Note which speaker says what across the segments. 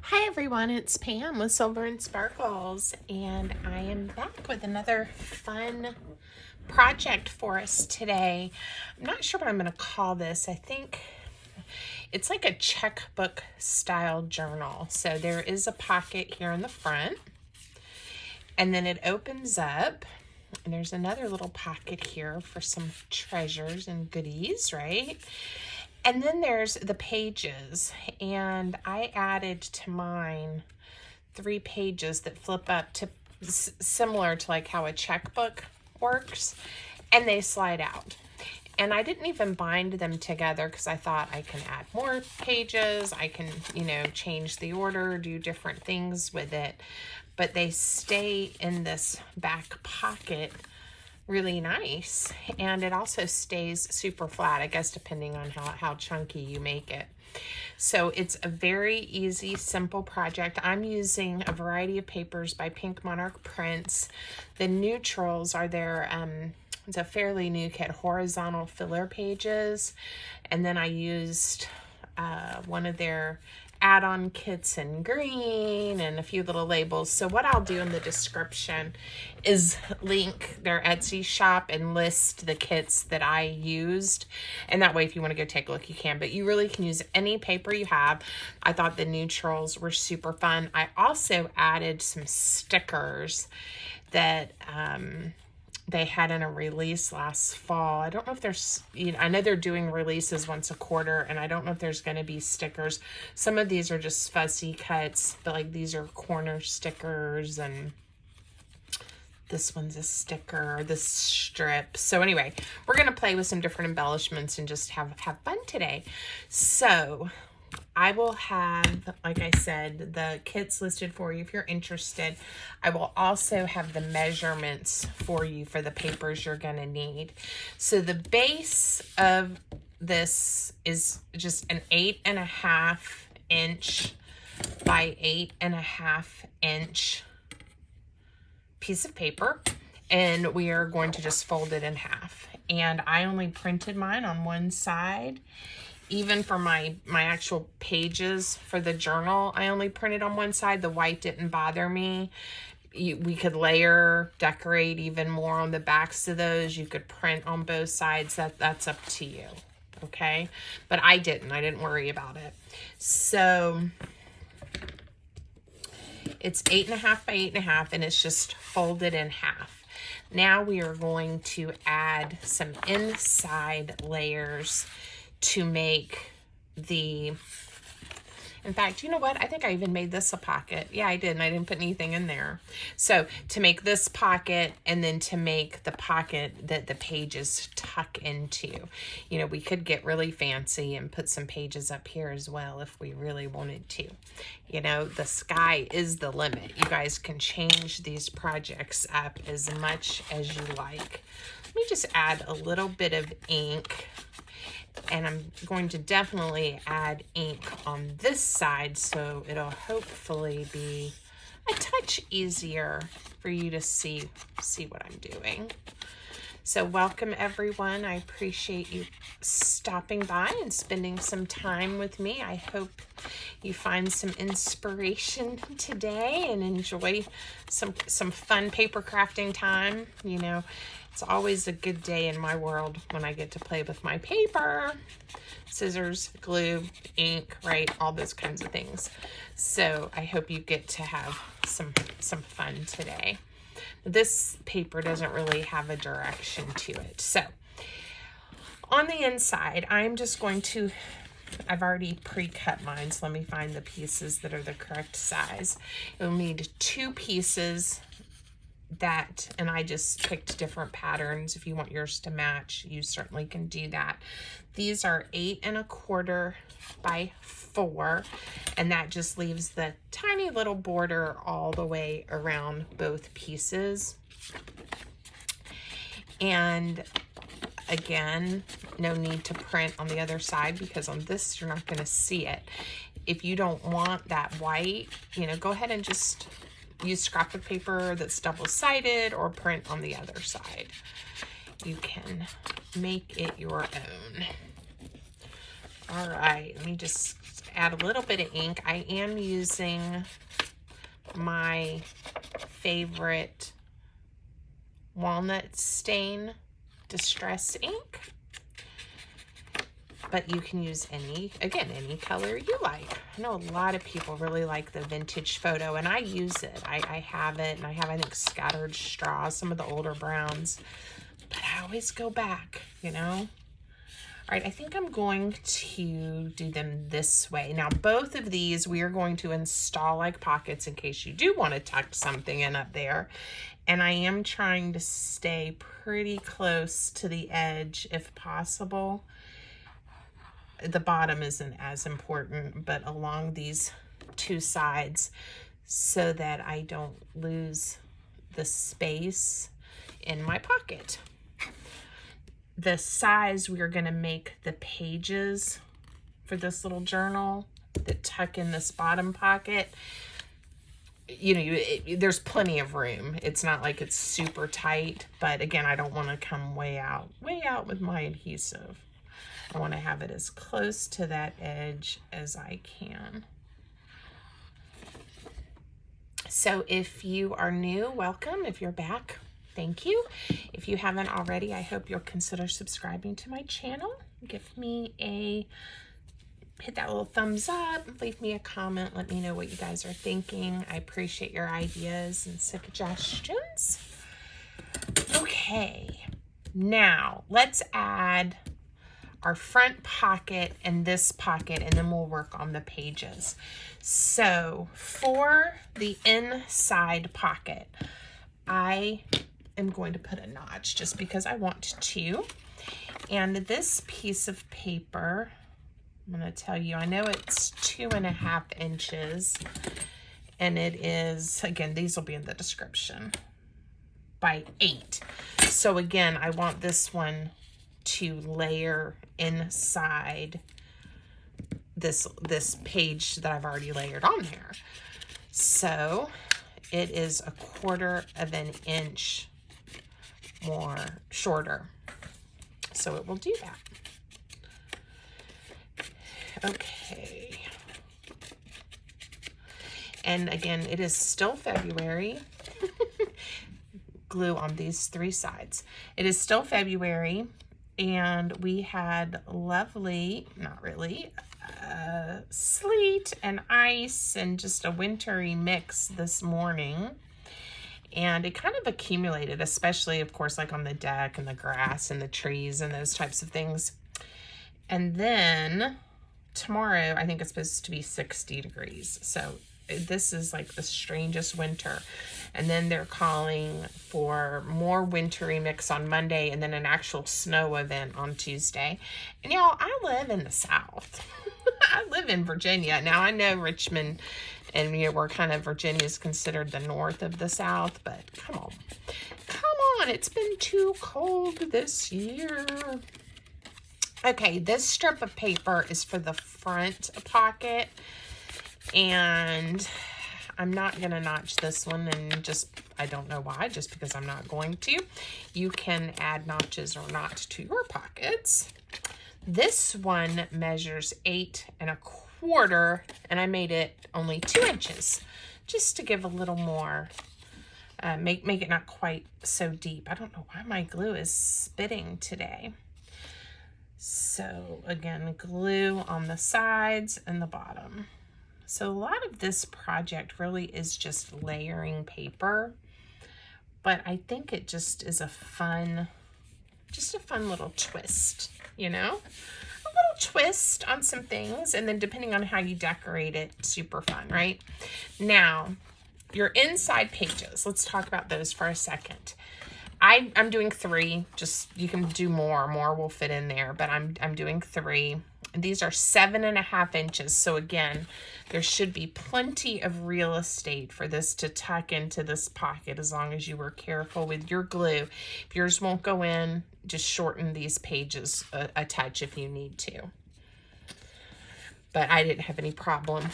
Speaker 1: Hi everyone, it's Pam with Silver and Sparkles, and I am back with another fun project for us today. I'm not sure what I'm going to call this. I think it's like a checkbook style journal. So there is a pocket here in the front, and then it opens up, and there's another little pocket here for some treasures and goodies, right? And then there's the pages, and I added to mine 3 pages that flip up to similar to like how a checkbook works, and they slide out. And I didn't even bind them together because I thought I can add more pages, I can, change the order, do different things with it, but they stay in this back pocket really nice, and it also stays super flat, I guess, depending on how chunky you make it. So it's a very easy, simple project. I'm using a variety of papers by Pink Monarch Prints. The neutrals are their it's a fairly new kit, horizontal filler pages, and then I used one of their add-on kits in green and a few little labels. So what I'll do in the description is link their Etsy shop and list the kits that I used, and that way if you want to go take a look you can, but you really can use any paper you have. I thought the neutrals were super fun. I also added some stickers that they had in a release last fall. I don't know if there's, I know they're doing releases once a quarter, and I don't know if there's going to be stickers. Some of these are just fussy cuts, but like these are corner stickers, and this one's a sticker, this strip. So anyway, we're going to play with some different embellishments and just have fun today. So I will have, like I said, the kits listed for you if you're interested. I will also have the measurements for you for the papers you're going to need. So the base of this is just an 8.5 inch by 8.5 inch piece of paper, and we are going to just fold it in half. And I only printed mine on one side. Even for my actual pages for the journal, I only printed on one side. The white didn't bother me. We could layer, decorate even more on the backs of those. You could print on both sides. That's up to you, okay? But I didn't worry about it. So it's 8.5 by 8.5, and it's just folded in half. Now we are going to add some inside layers to make the, in fact, you know what? I think I even made this a pocket. Yeah, I did, and I didn't put anything in there. So to make this pocket, and then to make the pocket that the pages tuck into. We could get really fancy and put some pages up here as well if we really wanted to. The sky is the limit. You guys can change these projects up as much as you like. Let me just add a little bit of ink. And I'm going to definitely add ink on this side, so it'll hopefully be a touch easier for you to see what I'm doing. So welcome everyone. I appreciate you stopping by and spending some time with me. I hope you find some inspiration today and enjoy some fun paper crafting time. It's always a good day in my world when I get to play with my paper, scissors, glue, ink, right? All those kinds of things. So I hope you get to have some fun today. This paper doesn't really have a direction to it. So on the inside, I'm just going to, I've already pre-cut mine, so let me find the pieces that are the correct size. You'll need 2 pieces and I just picked different patterns. If you want yours to match, you certainly can do that. These are 8.25 by 4, and that just leaves the tiny little border all the way around both pieces. And again, no need to print on the other side, because on this you're not going to see it. If you don't want that white, go ahead and just use scrapbook paper that's double-sided or print on the other side. You can make it your own. All right, let me just add a little bit of ink. I am using my favorite walnut stain distress ink, but you can use any color you like. I know a lot of people really like the vintage photo, and I use it. I have it, and I have, I think, scattered straws, some of the older browns, but I always go back, you know. All right, I think I'm going to do them this way. Now, both of these we are going to install like pockets in case you do want to tuck something in up there. And I am trying to stay pretty close to the edge if possible. The bottom isn't as important, but along these two sides so that I don't lose the space in my pocket. The size we are going to make the pages for this little journal that tuck in this bottom pocket, you know, there's plenty of room. It's not like it's super tight, but again, I don't want to come way out with my adhesive. I want to have it as close to that edge as I can. So if you are new, welcome. If you're back, thank you. If you haven't already, I hope you'll consider subscribing to my channel. Give me hit that little thumbs up, leave me a comment, let me know what you guys are thinking. I appreciate your ideas and suggestions. Okay, now let's add our front pocket and this pocket, and then we'll work on the pages. So for the inside pocket, I am going to put a notch just because I want to. And this piece of paper, I'm going to tell you, I know it's 2.5 inches, and it is, again, these will be in the description, by 8. So again, I want this one to layer inside this page that I've already layered on there. So it is 1/4 of an inch more shorter. So it will do that. Okay. And again, it is still February. Glue on these 3 sides. It is still February, and we had lovely, not really, sleet and ice and just a wintry mix this morning. And it kind of accumulated, especially, of course, like on the deck and the grass and the trees and those types of things. And then tomorrow, I think it's supposed to be 60 degrees. So this is like the strangest winter. And then they're calling for more wintry mix on Monday and then an actual snow event on Tuesday. And y'all, I live in the South. I live in Virginia. Now I know Richmond and we're kind of, Virginia's considered the north of the South, but come on, it's been too cold this year. Okay, this strip of paper is for the front pocket, and I'm not going to notch this one, and I don't know why, just because I'm not going to. You can add notches or not to your pockets. This one measures 8 1/4, and I made it only 2 inches, just to give a little more, make it not quite so deep. I don't know why my glue is spitting today. So again, glue on the sides and the bottom. So a lot of this project really is just layering paper, but I think it just is a fun little twist, you know? A little twist on some things, and then depending on how you decorate it, super fun, right? Now, your inside pages, let's talk about those for a second. I'm doing 3, just, you can do more will fit in there, but I'm doing 3. And these are 7.5 inches. So again, there should be plenty of real estate for this to tuck into this pocket as long as you were careful with your glue. If yours won't go in, just shorten these pages a touch if you need to. But I didn't have any problem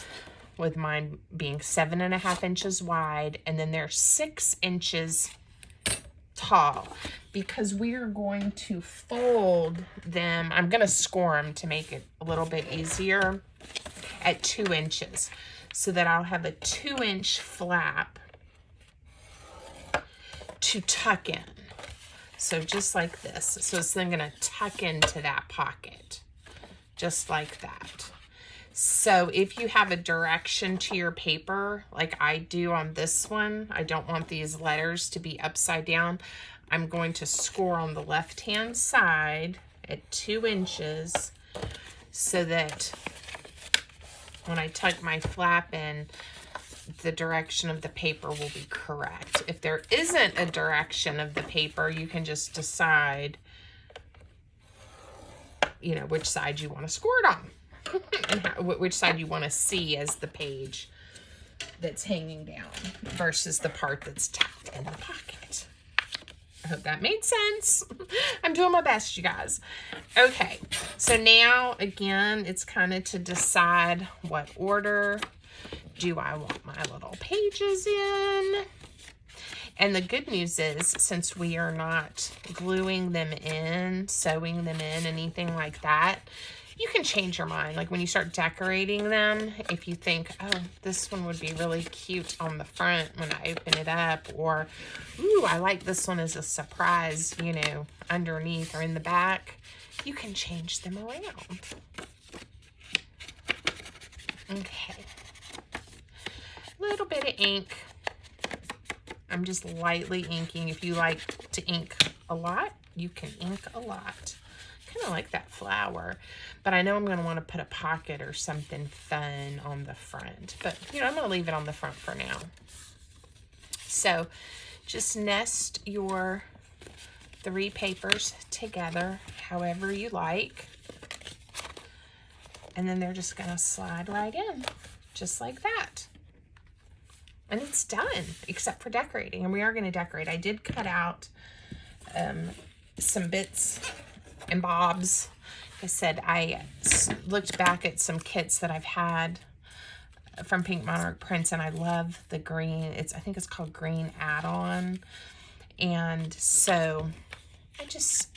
Speaker 1: with mine being 7.5 inches wide, and then they're 6 inches tall because we are going to fold them. I'm going to score them to make it a little bit easier at 2 inches so that I'll have a 2-inch flap to tuck in. So just like this. So it's then going to tuck into that pocket, just like that. So if you have a direction to your paper, like I do on this one, I don't want these letters to be upside down. I'm going to score on the left-hand side at 2 inches so that when I tuck my flap in, the direction of the paper will be correct. If there isn't a direction of the paper, you can just decide, you know, which side you want to score it on. And which side you want to see as the page that's hanging down versus the part that's tucked in the pocket. I hope that made sense. I'm doing my best, you guys. Okay, so now again, it's kind of to decide what order do I want my little pages in. And the good news is, since we are not gluing them in, sewing them in, anything like that, you can change your mind. Like when you start decorating them, if you think, oh, this one would be really cute on the front when I open it up, or, ooh, I like this one as a surprise, you know, underneath or in the back, you can change them around. Okay. A little bit of ink. I'm just lightly inking. If you like to ink a lot, you can ink a lot. Kind of like that flower, but I know I'm going to want to put a pocket or something fun on the front, but you know, I'm going to leave it on the front for now. So just nest your 3 papers together however you like, and then they're just going to slide right in just like that. And it's done, except for decorating. And we are going to decorate. I did cut out some bits and bobs. Like I said, I looked back at some kits that I've had from Pink Monarch Prints, and I love the green. I think it's called Green Add-on. And so I just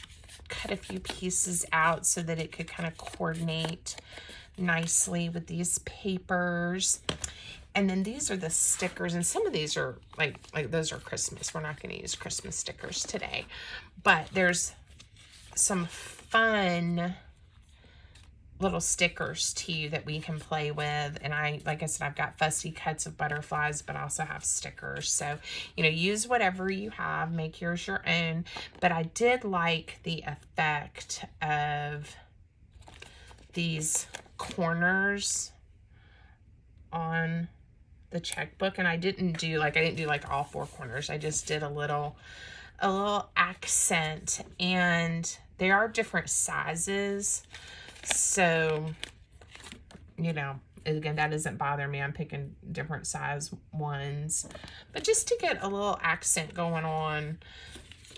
Speaker 1: cut a few pieces out so that it could kind of coordinate nicely with these papers. And then these are the stickers, and some of these are like those are Christmas. We're not going to use Christmas stickers today, but there's some fun little stickers too that we can play with. And like I said, I've got fussy cuts of butterflies, but I also have stickers. So, you know, use whatever you have, make yours your own. But I did like the effect of these corners on the checkbook, and I didn't do like all 4 corners. I just did a little accent, and they are different sizes, so you know, again, that doesn't bother me. I'm picking different size ones, but just to get a little accent going on,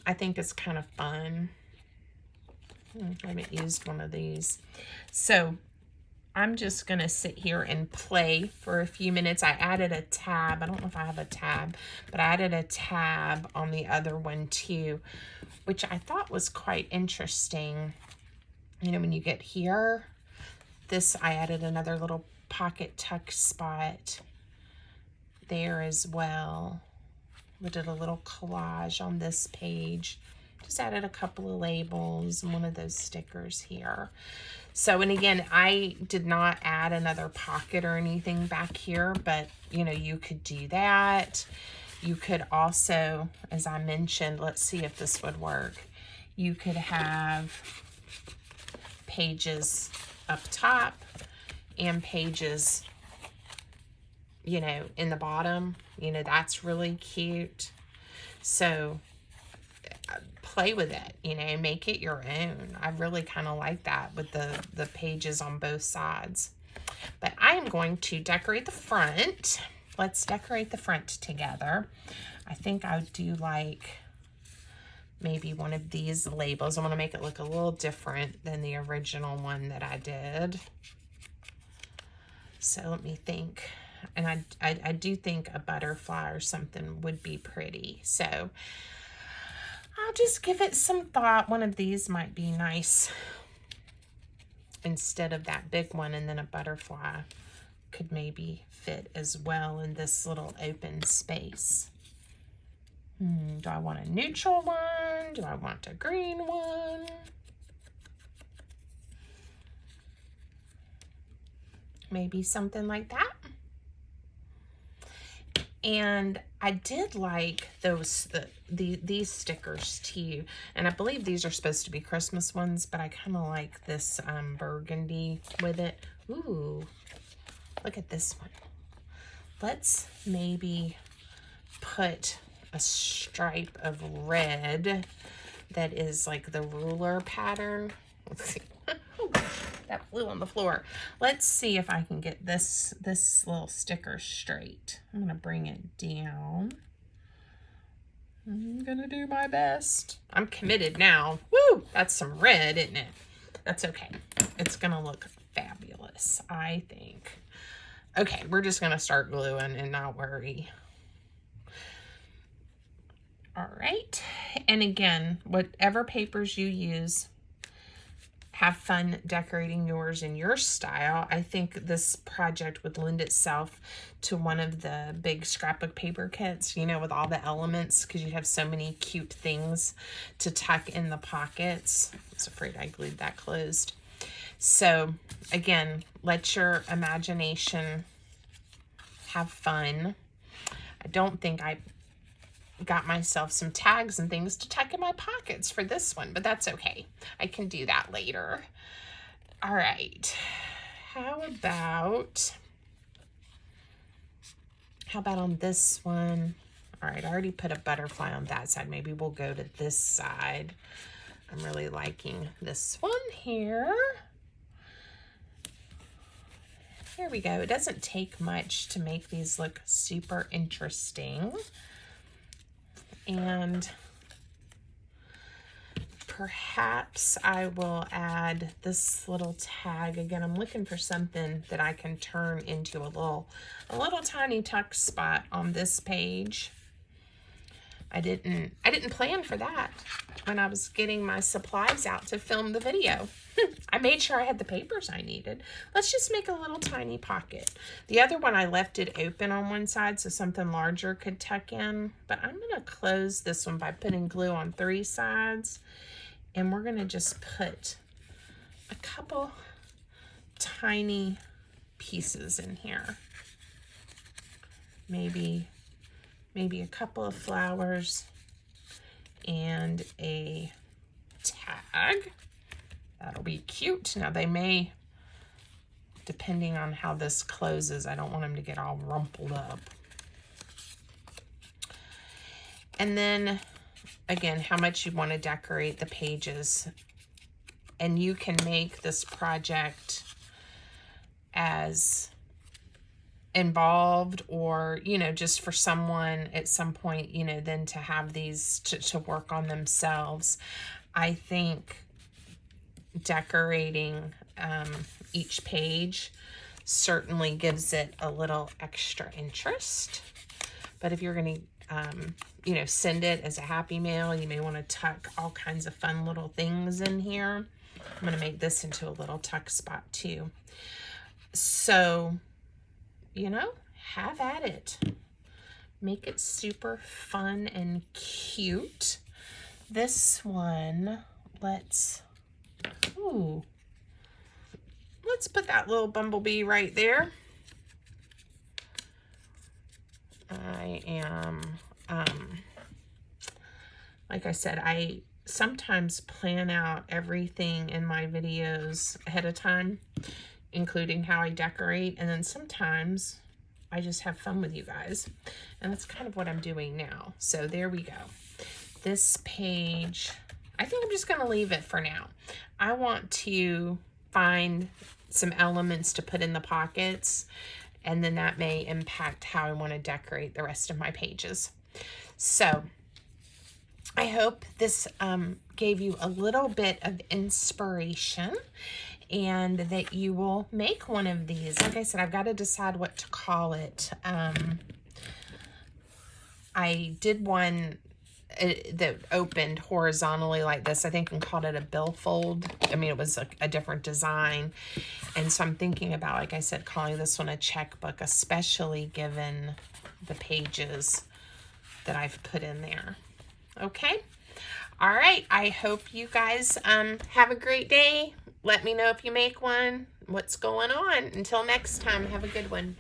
Speaker 1: I think it's kind of fun. I haven't used one of these, so I'm just going to sit here and play for a few minutes. I added a tab. I don't know if I have a tab, but I added a tab on the other one too, which I thought was quite interesting. You know, when you get here, I added another little pocket tuck spot there as well. We did a little collage on this page. Just added a couple of labels and one of those stickers here. So, and again, I did not add another pocket or anything back here, but you know, you could do that. You could also, as I mentioned, let's see if this would work. You could have pages up top and pages, you know, in the bottom. You know, that's really cute. So play with it, you know, make it your own. I really kind of like that with the pages on both sides. But I am going to decorate the front. Let's decorate the front together. I think I do like maybe one of these labels. I want to make it look a little different than the original one that I did. So let me think. And I do think a butterfly or something would be pretty. So I'll just give it some thought. One of these might be nice instead of that big one, and then a butterfly could maybe fit as well in this little open space. Do I want a neutral one? Do I want a green one? Maybe something like that. And I did like these stickers too. And I believe these are supposed to be Christmas ones, but I kind of like this burgundy with it. Ooh, look at this one. Let's maybe put a stripe of red that is like the ruler pattern. Let's see. Oh, that flew on the floor. Let's see if I can get this little sticker straight. I'm gonna bring it down. I'm gonna do my best. I'm committed now. Woo! That's some red, isn't it? That's okay. It's gonna look fabulous, I think. Okay, we're just gonna start gluing and not worry. All right, and again, whatever papers you use, have fun decorating yours in your style. I think this project would lend itself to one of the big scrapbook paper kits, you know, with all the elements, because you have so many cute things to tuck in the pockets. I was afraid I glued that closed. So again, let your imagination have fun. I don't think I got myself some tags and things to tuck in my pockets for this one, but that's okay. I can do that later. All right. How about on this one? All right, I already put a butterfly on that side. Maybe we'll go to this side. I'm really liking this one here. Here we go. It doesn't take much to make these look super interesting. And perhaps I will add this little tag. Again, I'm looking for something that I can turn into a little tiny tuck spot on this page. I didn't plan for that when I was getting my supplies out to film the video. I made sure I had the papers I needed. Let's just make a little tiny pocket. The other one, I left it open on one side so something larger could tuck in, but I'm gonna close this one by putting glue on 3 sides, and we're gonna just put a couple tiny pieces in here. Maybe a couple of flowers and a tag. That'll be cute. Now they may, depending on how this closes, I don't want them to get all rumpled up. And then again, how much you want to decorate the pages. And you can make this project as involved, or, you know, just for someone at some point, you know, then to have these to work on themselves. I think decorating each page certainly gives it a little extra interest. But if you're going to, you know, send it as a happy mail, you may want to tuck all kinds of fun little things in here. I'm going to make this into a little tuck spot too. So, you know, have at it. Make it super fun and cute. This one, let's put that little bumblebee right there. I am, like I said, I sometimes plan out everything in my videos ahead of time, including how I decorate, and then sometimes I just have fun with you guys, and that's kind of what I'm doing now. So there we go. This page, I think I'm just going to leave it for now. I want to find some elements to put in the pockets, and then that may impact how I want to decorate the rest of my pages. So I hope this gave you a little bit of inspiration, and that you will make one of these. Like I said, I've got to decide what to call it. I did one that opened horizontally like this, I think, and called it a billfold. I mean, it was a different design. And so I'm thinking about, like I said, calling this one a checkbook, especially given the pages that I've put in there. Okay. All right. I hope you guys have a great day. Let me know if you make one, what's going on. Until next time, have a good one.